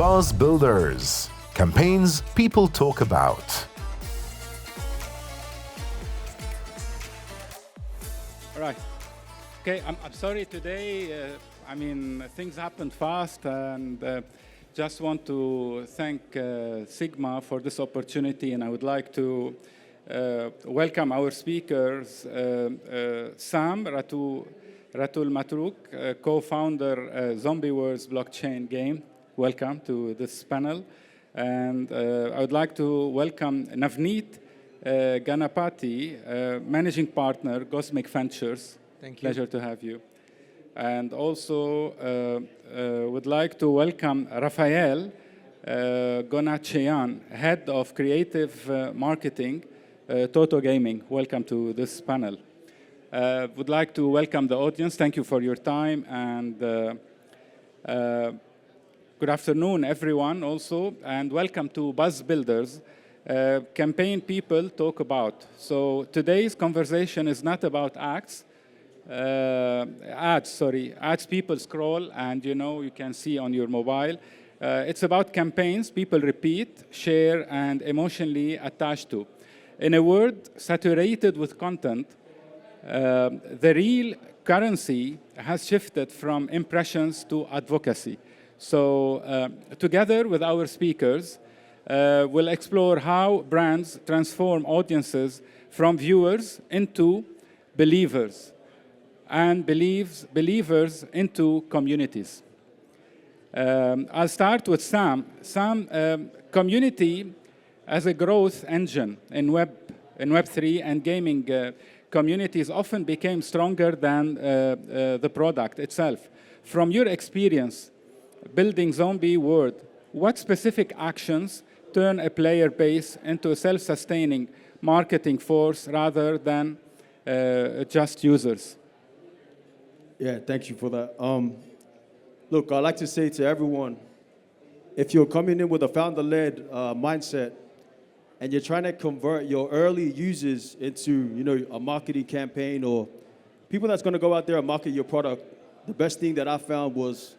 Buzz Builders, campaigns people talk about. All right. Okay, I'm sorry today. Things happened fast, and just want to thank Sigma for this opportunity, and I would like to welcome our speakers, Sam Ratumaitavuki, co-founder Zombie Wars blockchain game. Welcome to this panel. And I would like to welcome Navneet Ganapathi, managing partner, Cosmic Ventures. Thank you. Pleasure to have you. And also would like to welcome Rafayel Ghonaghchyan, head of creative marketing, Toto Gaming. Welcome to this panel. Would like to welcome the audience. Thank you for your time, and good afternoon, everyone, also, and welcome to Buzz Builders, campaign people talk about. So today's conversation is not about ads people scroll and you can see on your mobile. It's about campaigns people repeat, share, and emotionally attach to. In a world saturated with content, the real currency has shifted from impressions to advocacy. So together with our speakers, we'll explore how brands transform audiences from viewers into believers, and believers into communities. I'll start with Sam. Sam, community as a growth engine in Web3 and gaming communities often became stronger than the product itself. From your experience building Zombie World, what specific actions turn a player base into a self-sustaining marketing force rather than just users? Yeah, thank you for that. Look, I'd like to say to everyone, if you're coming in with a founder-led mindset and you're trying to convert your early users into, a marketing campaign or people that's going to go out there and market your product, the best thing that I found was,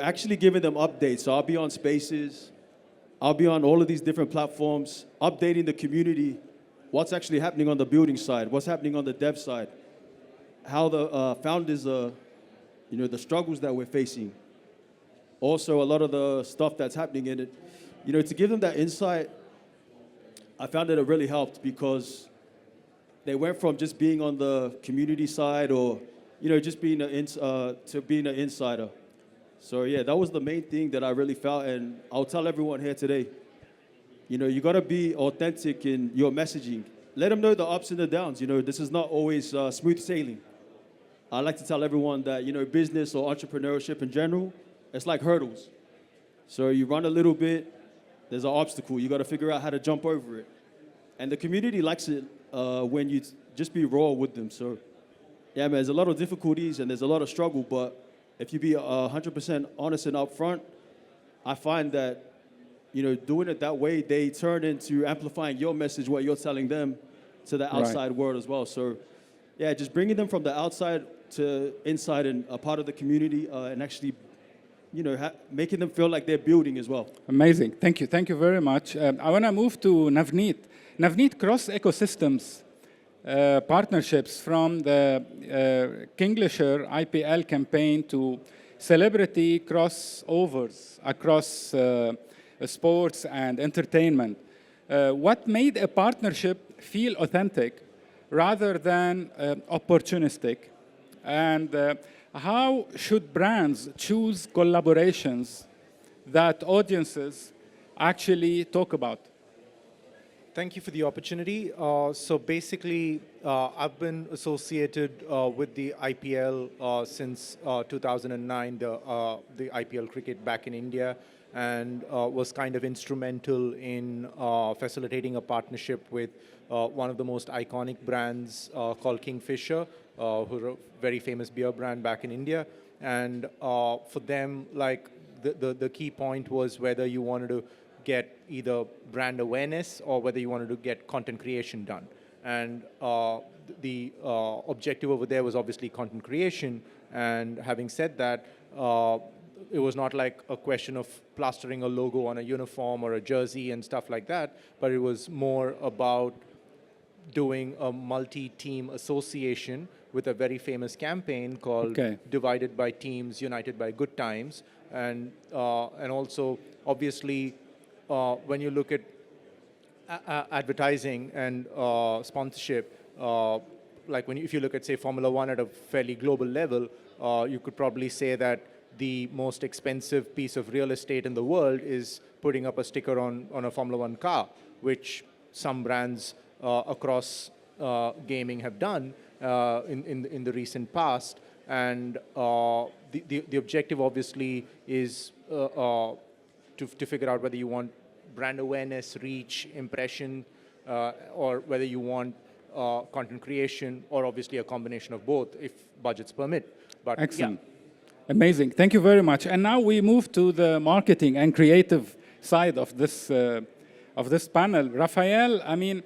actually giving them updates. So I'll be on Spaces, I'll be on all of these different platforms, updating the community, what's actually happening on the building side, what's happening on the dev side, how the founders, the struggles that we're facing. Also, a lot of the stuff that's happening in it, to give them that insight, I found that it really helped because they went from just being on the community side or, just being to being an insider. So yeah, that was the main thing that I really felt, and I'll tell everyone here today, you gotta be authentic in your messaging. Let them know the ups and the downs. This is not always smooth sailing. I like to tell everyone that, business or entrepreneurship in general, it's like hurdles. So you run a little bit, there's an obstacle. You got to figure out how to jump over it. And the community likes it when you just be raw with them. So yeah, man, there's a lot of difficulties and there's a lot of struggle, but if you be 100% honest and upfront, I find that, doing it that way, they turn into amplifying your message, what you're telling them, to the outside world as well. So yeah, just bringing them from the outside to inside and a part of the community and actually, making them feel like they're building as well. Amazing. Thank you. Thank you very much. I want to move to Navneet. Navneet, cross-ecosystems partnerships from the Kingfisher IPL campaign to celebrity crossovers across sports and entertainment. What made a partnership feel authentic rather than opportunistic? And how should brands choose collaborations that audiences actually talk about? Thank you for the opportunity. So basically, I've been associated with the IPL since 2009, the IPL cricket back in India, and was kind of instrumental in facilitating a partnership with one of the most iconic brands called Kingfisher, who are a very famous beer brand back in India. And for them, like the key point was whether you wanted to get either brand awareness or whether you wanted to get content creation done. And the objective over there was obviously content creation. And having said that, it was not like a question of plastering a logo on a uniform or a jersey and stuff like that, but it was more about doing a multi-team association with a very famous campaign called Divided by Teams, United by Good Times. And also, obviously, when you look at advertising and sponsorship, like if you look at, say, Formula One at a fairly global level, you could probably say that the most expensive piece of real estate in the world is putting up a sticker on a Formula One car, which some brands across gaming have done in the recent past. And the objective, obviously, is to figure out whether you want brand awareness, reach, impression, or whether you want content creation, or obviously a combination of both, if budgets permit. But excellent. Yeah. Amazing. Thank you very much. And now we move to the marketing and creative side of this panel. Rafayel, I mean,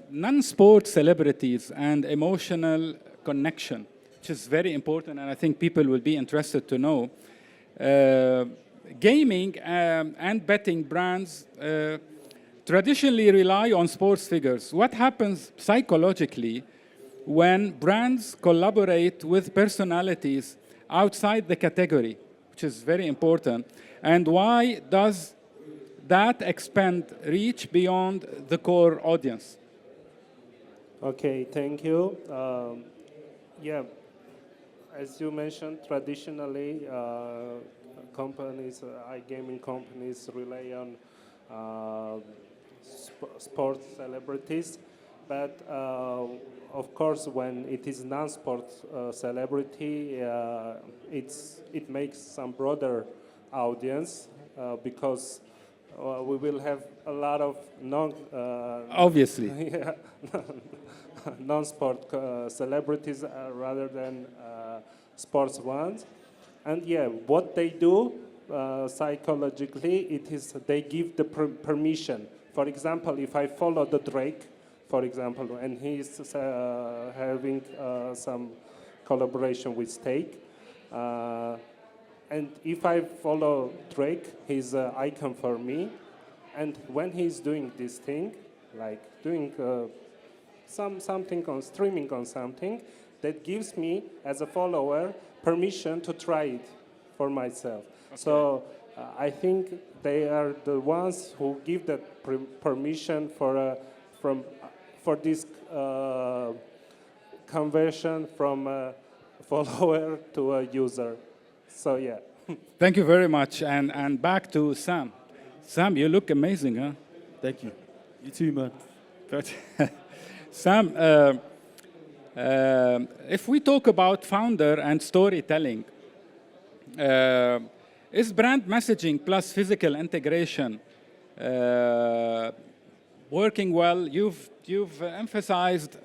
non-sport celebrities and emotional connection, which is very important, and I think people will be interested to know. Gaming and betting brands traditionally rely on sports figures. What happens psychologically when brands collaborate with personalities outside the category, which is very important, and why does that expand reach beyond the core audience? Okay, thank you. Yeah, as you mentioned, traditionally, companies, iGaming companies rely on sports celebrities, but of course, when it is non-sport celebrity, it makes some broader audience because we will have a lot of obviously non-sport celebrities rather than sports ones. And yeah, what they do psychologically, it is they give the permission. For example, if I follow the Drake, for example, and he's having some collaboration with Steak, and if I follow Drake, he's an icon for me. And when he's doing this thing, like doing something on streaming on something, that gives me, as a follower, permission to try it for myself. Okay. So I think they are the ones who give that permission for this conversion from a follower to a user. So yeah. Thank you very much. And back to Sam. Sam, you look amazing, huh? Thank you. You too, man. Sam, if we talk about founder and storytelling, is brand messaging plus physical integration working well? You've emphasized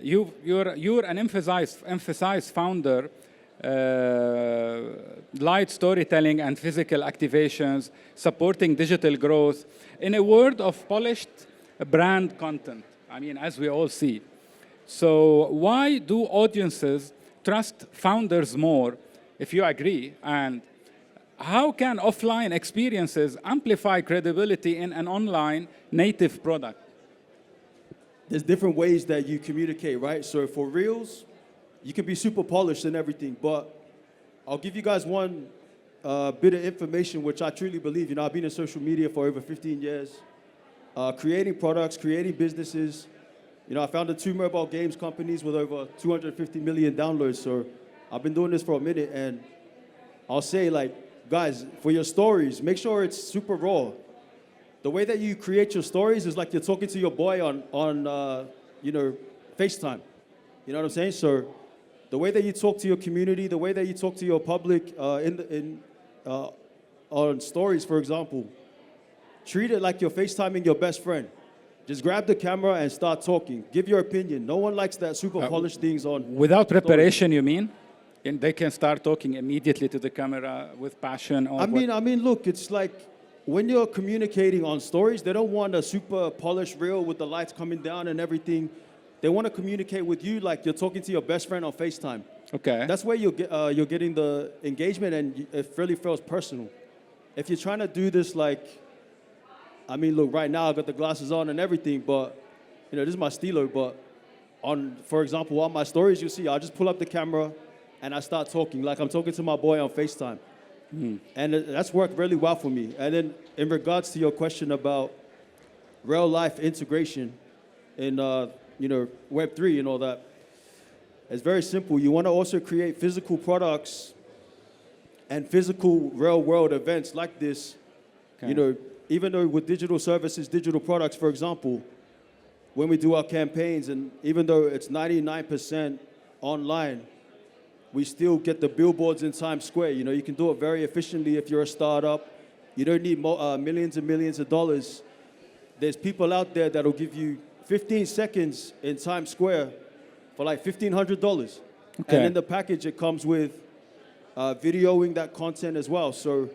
you're an emphasized founder. Light storytelling and physical activations, supporting digital growth in a world of polished brand content. I mean, as we all see. So why do audiences trust founders more, if you agree? And how can offline experiences amplify credibility in an online native product? There's different ways that you communicate, right? So for Reels, you can be super polished and everything, but I'll give you guys one bit of information which I truly believe. You know, I've been in social media for over 15 years, creating products, creating businesses. You know, I founded 2 mobile games companies with over 250 million downloads. So I've been doing this for a minute, and I'll say, like, guys, for your stories, make sure it's super raw. The way that you create your stories is like you're talking to your boy on you know, FaceTime. You know what I'm saying? So the way that you talk to your community, the way that you talk to your public on stories, for example, treat it like you're FaceTiming your best friend. Just grab the camera and start talking. Give your opinion. No one likes that super polished things on. Without preparation, you mean? And they can start talking immediately to the camera with passion? Or I mean, look, it's like when you're communicating on stories, they don't want a super polished reel with the lights coming down and everything. They want to communicate with you like you're talking to your best friend on FaceTime. Okay. That's where you're getting the engagement, and it really feels personal. If you're trying to do this like, I mean, look, right now I got the glasses on and everything, but this is my stilo. But for example, on my stories, you see, I'll just pull up the camera and I start talking like I'm talking to my boy on FaceTime, and that's worked really well for me. And then in regards to your question about real life integration in Web3 and all that. It's very simple. You want to also create physical products and physical real-world events like this. Okay. Even though with digital services, digital products, for example, when we do our campaigns, and even though it's 99% online, we still get the billboards in Times Square. You can do it very efficiently if you're a startup. You don't need millions and millions of dollars. There's people out there that'll give you 15 seconds in Times Square for like $1,500. Okay. And in the package, it comes with videoing that content as well. So,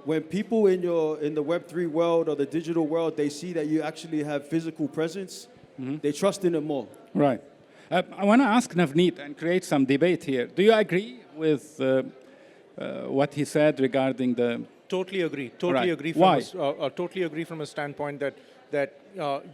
when people in the Web3 world or the digital world, they see that you actually have physical presence, they trust in it more. Right. I want to ask Navneet and create some debate here. Do you agree with what he said regarding the... Totally agree. Totally agree. Why? Totally agree from a standpoint that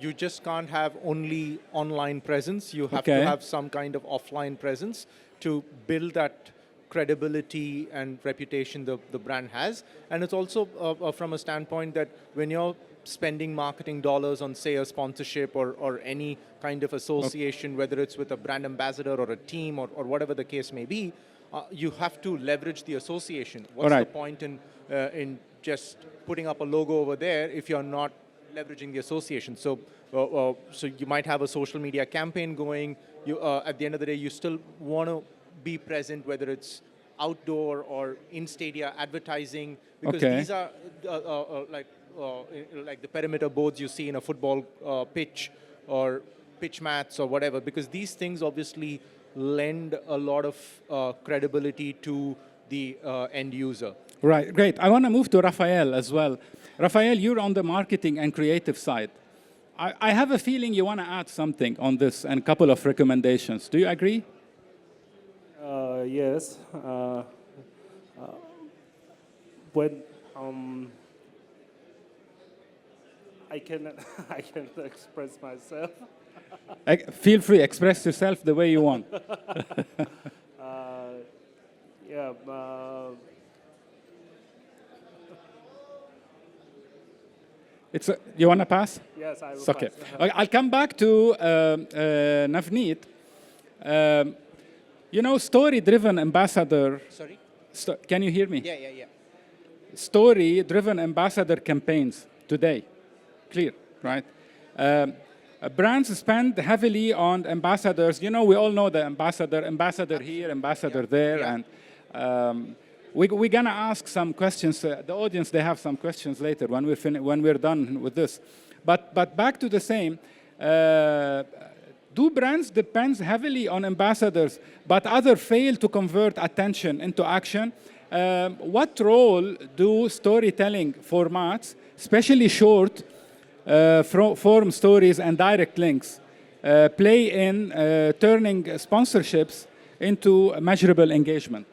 you just can't have only online presence. You have to have some kind of offline presence to build that credibility and reputation the brand has. And it's also from a standpoint that when you're spending marketing dollars on, say, a sponsorship or any kind of association, whether it's with a brand ambassador or a team or whatever the case may be, you have to leverage the association. What's the point in just putting up a logo over there if you're not leveraging the association? So you might have a social media campaign going. At the end of the day, you still want to be present, whether it's outdoor or in stadia advertising, because these are like the perimeter boards you see in a football pitch or pitch mats or whatever, because these things obviously lend a lot of credibility to the end user. Right, great. I want to move to Rafayel as well. Rafayel, you're on the marketing and creative side. I have a feeling you want to add something on this and a couple of recommendations. Do you agree? Yes. When I cannot express myself. Feel free, express yourself the way you want. You want to pass? Yes, I will okay. pass. I'll come back to Navneet. Story-driven ambassador... Sorry? Can you hear me? Yeah. Story-driven ambassador campaigns today. Clear, right? Brands spend heavily on ambassadors. We all know the ambassador here, ambassador there. Yeah. And we're going to ask some questions. The audience, they have some questions later when we're done with this. But back to the same. Do brands depend heavily on ambassadors, but others fail to convert attention into action? What role do storytelling formats, especially short form stories and direct links, play in turning sponsorships into measurable engagement?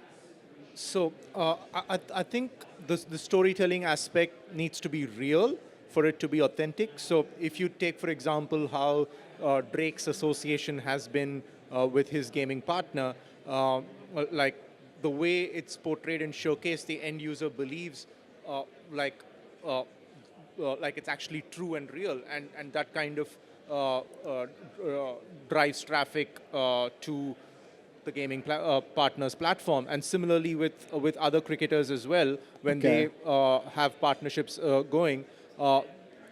So I think the storytelling aspect needs to be real for it to be authentic. So if you take, for example, how Drake's association has been with his gaming partner, like the way it's portrayed and showcased, the end user believes like it's actually true and real, and that kind of drives traffic to the gaming partner's platform. And similarly with other cricketers as well, when they have partnerships going,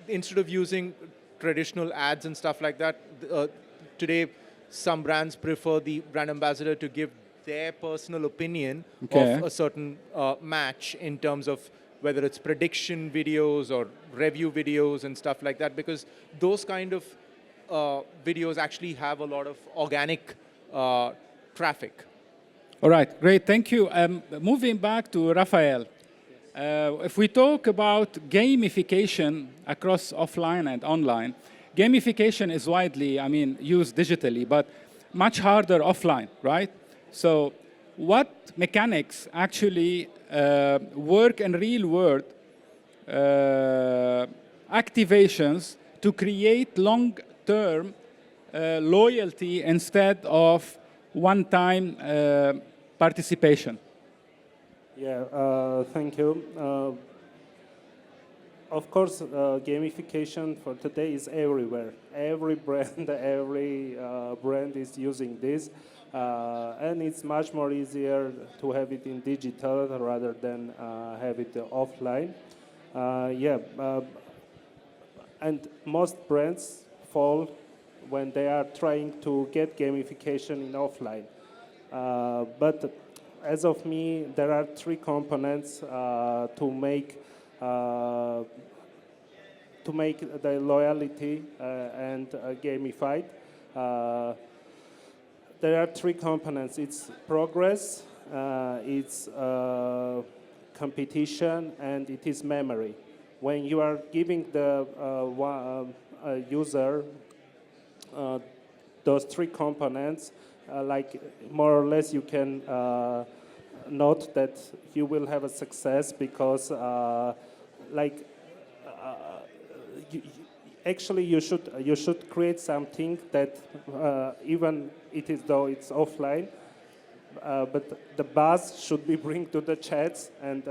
instead of using traditional ads and stuff like that, today some brands prefer the brand ambassador to give their personal opinion of a certain match in terms of whether it's prediction videos or review videos and stuff like that, because those kind of videos actually have a lot of organic traffic. All right, great, thank you. Moving back to Rafayel. If we talk about gamification across offline and online, gamification is widely, used digitally, but much harder offline, right? So what mechanics actually work in real world activations to create long-term loyalty instead of one-time participation? Yeah, thank you. Of course, gamification for today is everywhere. Every brand, every brand is using this, and it's much more easier to have it in digital rather than have it offline. And most brands fall when they are trying to get gamification in offline. But as of me, there are three components to make the loyalty and gamified. There are three components. It's progress, it's competition, and it is memory. When you are giving the user those three components, like more or less you can note that you will have a success because actually you should create something that even though it's offline, but the buzz should be bring to the chats, and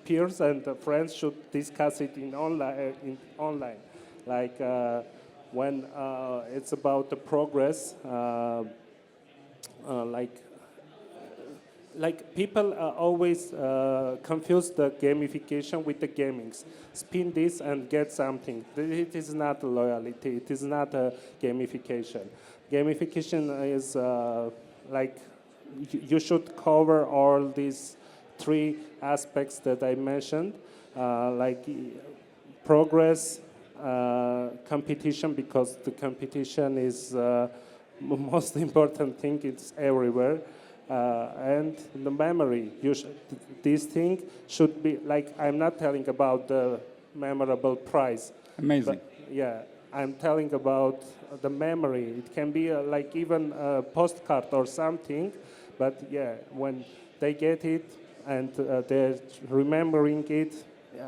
peers and friends should discuss it in online. Like when it's about the progress, like people always confuse the gamification with the gamings. Spin this and get something. It is not a loyalty. It is not a gamification. Gamification is you should cover all these three aspects that I mentioned, like progress, competition, because the competition is most important thing. It's everywhere. And the memory. This thing should be like, I'm not telling about the memorable prize. Amazing. But, yeah, I'm telling about the memory. It can be like even a postcard or something, but yeah, when they get it and they're remembering it,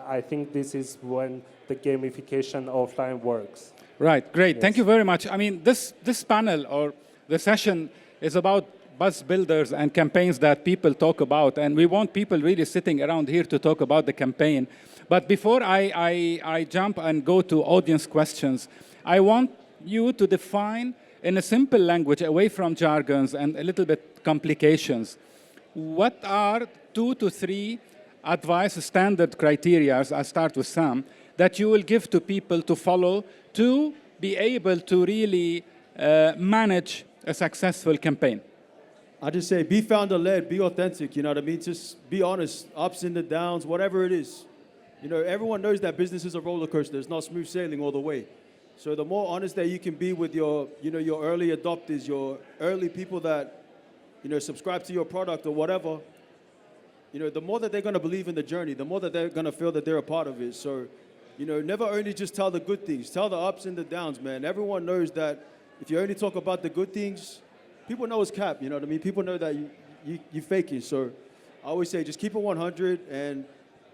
I think this is when the gamification offline works. Right, great. Yes. Thank you very much. I mean, this panel or the session is about buzz builders and campaigns that people talk about, and we want people really sitting around here to talk about the campaign. But before I jump and go to audience questions, I want you to define in a simple language, away from jargons and a little bit complications, what are 2 to 3 advice standard criteria, I start with Sam, that you will give to people to follow to be able to really manage a successful campaign? I just say be founder-led, be authentic, you know what I mean? Just be honest, ups and the downs, whatever it is. You know, everyone knows that business is a roller coaster. It's not smooth sailing all the way. So the more honest that you can be with your, your early adopters, your early people that, subscribe to your product or whatever, the more that they're going to believe in the journey, the more that they're going to feel that they're a part of it. So, never only just tell the good things, tell the ups and the downs, man. Everyone knows that if you only talk about the good things, people know it's cap, you know what I mean? People know that you fake it. So I always say just keep it 100 and,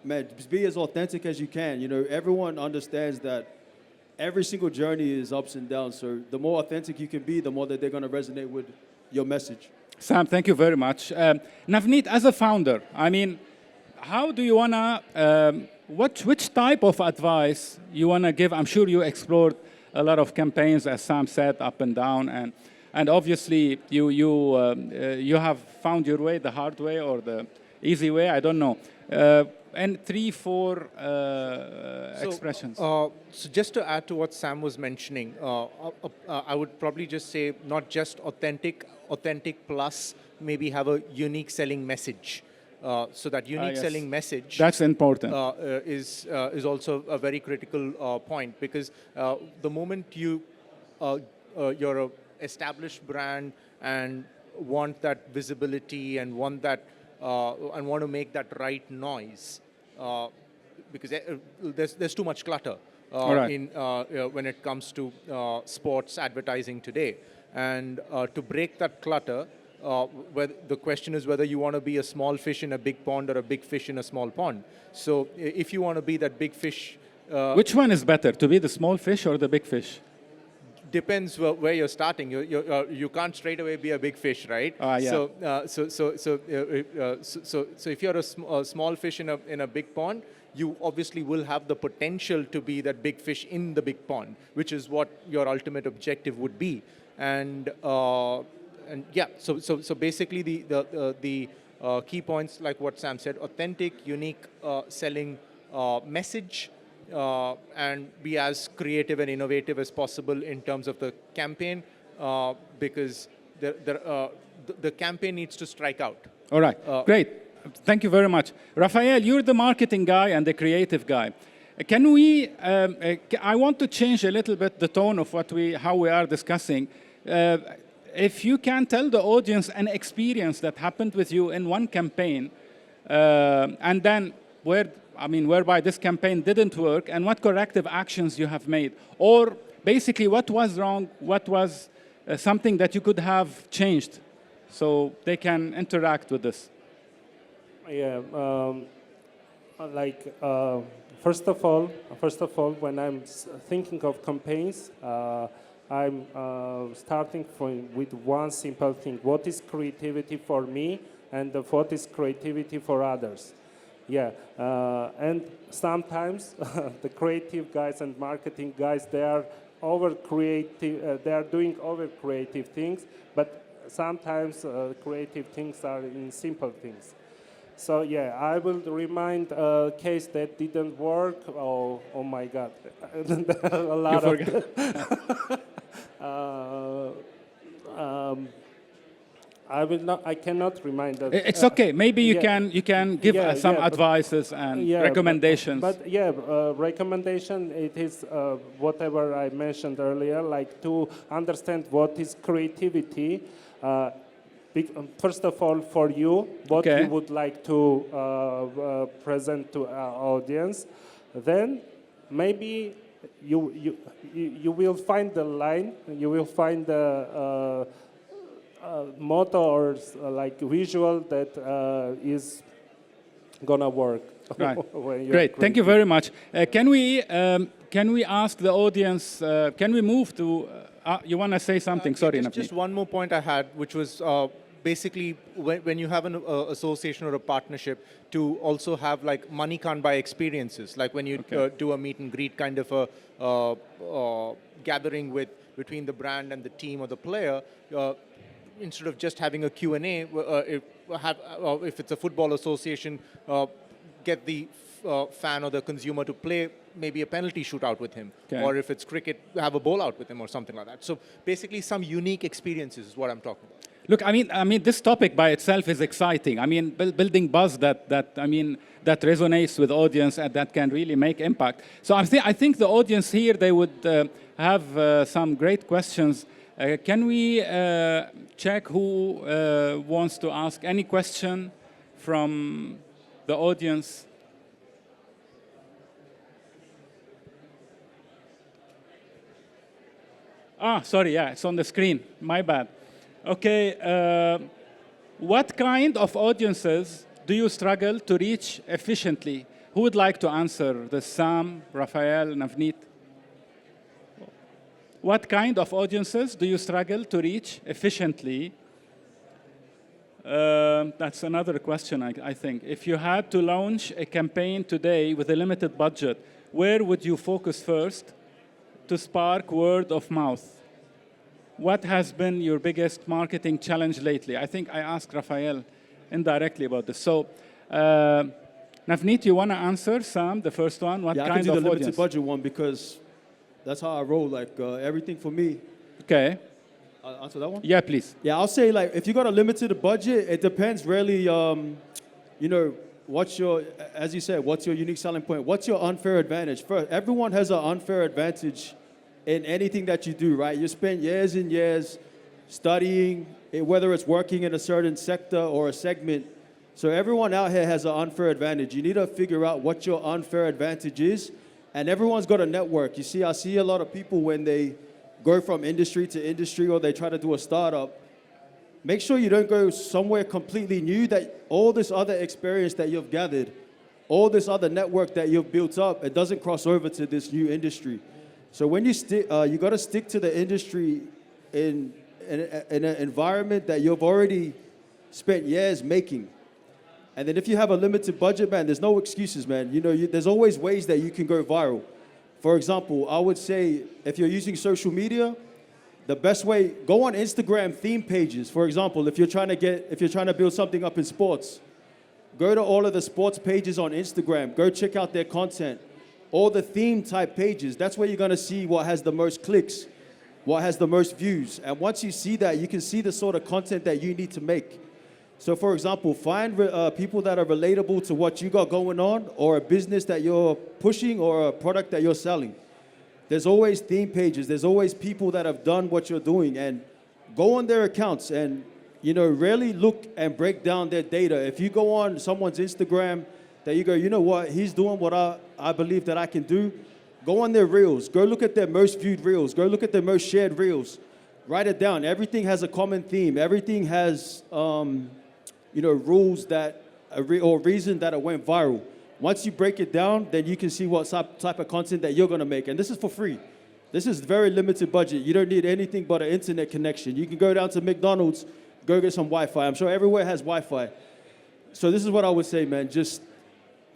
man, just be as authentic as you can. Everyone understands that every single journey is ups and downs. So the more authentic you can be, the more that they're going to resonate with your message. Sam, thank you very much. Navneet, as a founder, I mean, how do you want to, which type of advice you want to give? I'm sure you explored a lot of campaigns, as Sam said, up and down, and obviously you have found your way, the hard way or the easy way, I don't know. And 3, 4 expressions. So just to add to what Sam was mentioning, I would probably just say not just authentic plus maybe have a unique selling message. So that unique yes. selling message, that's important, is also a very critical point, because the moment you're a established brand and want that visibility and want to make that right noise, because there's too much clutter right. in when it comes to sports advertising today. And to break that clutter, where the question is whether you want to be a small fish in a big pond or a big fish in a small pond. So if you want to be that big fish... Which one is better, to be the small fish or the big fish? Depends where you're starting. You can't straight away be a big fish, right? Yeah. So if you're a small fish in a big pond, you obviously will have the potential to be that big fish in the big pond, which is what your ultimate objective would be. And yeah, so basically the key points, like what Sam said: authentic, unique selling message. And be as creative and innovative as possible in terms of the campaign, because the campaign needs to strike out. All right, great. Thank you very much. Rafayel, you're the marketing guy and the creative guy. Can we, I want to change a little bit the tone of how we are discussing. If you can tell the audience an experience that happened with you in one campaign, and then whereby this campaign didn't work, and what corrective actions you have made, or basically what was wrong, what was something that you could have changed, so they can interact with this. Yeah, first of all, when I'm thinking of campaigns, I'm starting with one simple thing: what is creativity for me, and what is creativity for others? Yeah, and sometimes the creative guys and marketing guys, they are they are doing over creative things, but sometimes creative things are in simple things. So yeah, I will remind a case that didn't work. Oh my God, a lot you of. I cannot remind that. It's okay. Maybe you can give some advices and recommendations. But recommendation, it is whatever I mentioned earlier, like to understand what is creativity. First of all, for you, what you would like to present to our audience. Then maybe you will find the line, you will find the motto or like visual that is gonna work. Right. Great. Thank you very much. Can we ask the audience? Can we move to? You want to say something? Sorry, just one more point I had, which was basically when you have an association or a partnership, to also have like money can't buy experiences. Like when you do a meet and greet kind of a gathering between the brand and the team or the player. Instead of just having a Q&A, if it's a football association, get the fan or the consumer to play maybe a penalty shootout with him. Or if it's cricket, have a bowl out with him or something like that. So basically some unique experiences is what I'm talking about. Look, I mean, this topic by itself is exciting. I mean, building buzz that resonates with audience and that can really make impact. So I think the audience here, they would have some great questions. Can we check who wants to ask any question from the audience? Sorry, yeah, it's on the screen. My bad. Okay, what kind of audiences do you struggle to reach efficiently? Who would like to answer this? Sam, Rafayel, Navneet? What kind of audiences do you struggle to reach efficiently? That's another question, I think. If you had to launch a campaign today with a limited budget, where would you focus first to spark word of mouth? What has been your biggest marketing challenge lately? I think I asked Rafayel indirectly about this. So, Navneet, you want to answer, Sam, the first one? What kind I can do of the audience? limited budget one because that's how I roll. Like everything for me. Okay. I'll answer that one? Yeah, please. Yeah, I'll say like if you got a limited budget, it depends really, what's your, as you said, what's your unique selling point? What's your unfair advantage? First, everyone has an unfair advantage in anything that you do, right? You spend years and years studying, whether it's working in a certain sector or a segment. So everyone out here has an unfair advantage. You need to figure out what your unfair advantage is. And everyone's got a network. You see, I see a lot of people when they go from industry to industry or they try to do a startup, make sure you don't go somewhere completely new, that all this other experience that you've gathered, all this other network that you've built up, it doesn't cross over to this new industry. So when you you got to stick to the industry in an environment that you've already spent years making. And then if you have a limited budget, man, there's no excuses, man. You know, there's always ways that you can go viral. For example, I would say if you're using social media, the best way, go on Instagram theme pages. For example, if you're trying to build something up in sports, go to all of the sports pages on Instagram. Go check out their content. All the theme type pages. That's where you're going to see what has the most clicks, what has the most views. And once you see that, you can see the sort of content that you need to make. So for example, find people that are relatable to what you got going on, or a business that you're pushing, or a product that you're selling. There's always theme pages. There's always people that have done what you're doing, and go on their accounts and, you know, really look and break down their data. If you go on someone's Instagram that you go, you know what, he's doing what I believe that I can do, go on their reels. Go look at their most viewed reels. Go look at their most shared reels. Write it down. Everything has a common theme. Everything has, you know, rules that, or reason that it went viral. Once you break it down, then you can see what type of content that you're going to make. And this is for free. This is very limited budget. You don't need anything but an internet connection. You can go down to McDonald's, go get some Wi-Fi. I'm sure everywhere has Wi-Fi. So this is what I would say, man. Just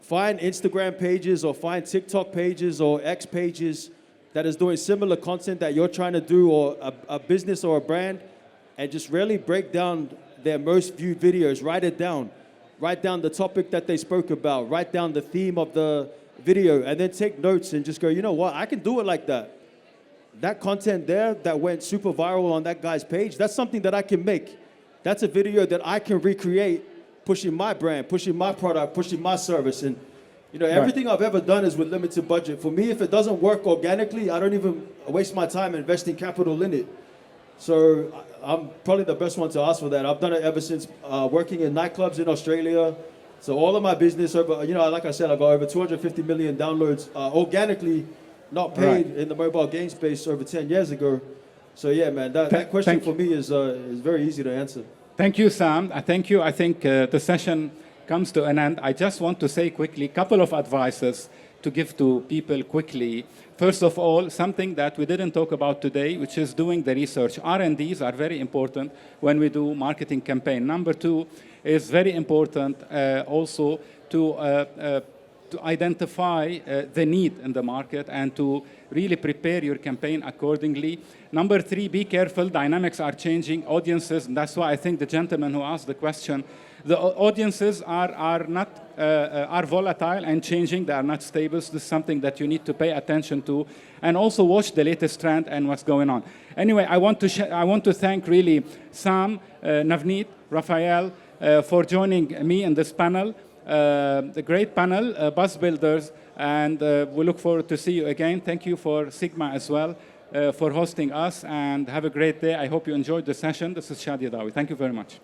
find Instagram pages or find TikTok pages or X pages that is doing similar content that you're trying to do, or a business or a brand, and just really break down their most viewed videos. Write it down. Write down the topic that they spoke about. Write down the theme of the video, and then take notes and just go, you know what, I can do it like that. That content there that went super viral on that guy's page, that's something that I can make. That's a video that I can recreate, pushing my brand, pushing my product, pushing my service. And you know, everything I've ever done is with limited budget. For me, if it doesn't work organically, I don't even waste my time investing capital in it. So I'm probably the best one to ask for that. I've done it ever since working in nightclubs in Australia. So all of my business, over, you know, like I said, I got over 250 million downloads organically, not paid, in the mobile game space over 10 years ago. So yeah, man, that question for me is very easy to answer. Thank you, Sam. Thank you. I think the session comes to an end. I just want to say quickly, a couple of advices to give to people quickly. First of all, something that we didn't talk about today, which is doing the research. R&Ds are very important when we do marketing campaign. Number two is very important also to identify the need in the market and to really prepare your campaign accordingly. Number three, be careful. Dynamics are changing. Audiences, and that's why I think the gentleman who asked the question, the audiences are volatile and changing. They are not stable. So this is something that you need to pay attention to, and also watch the latest trend and what's going on. Anyway, I want to thank really Sam, Navneet, Rafayel for joining me in this panel. The great panel, Buzz Builders, and we look forward to see you again. Thank you for Sigma as well for hosting us, and have a great day. I hope you enjoyed the session. This is Shadi Dawi. Thank you very much.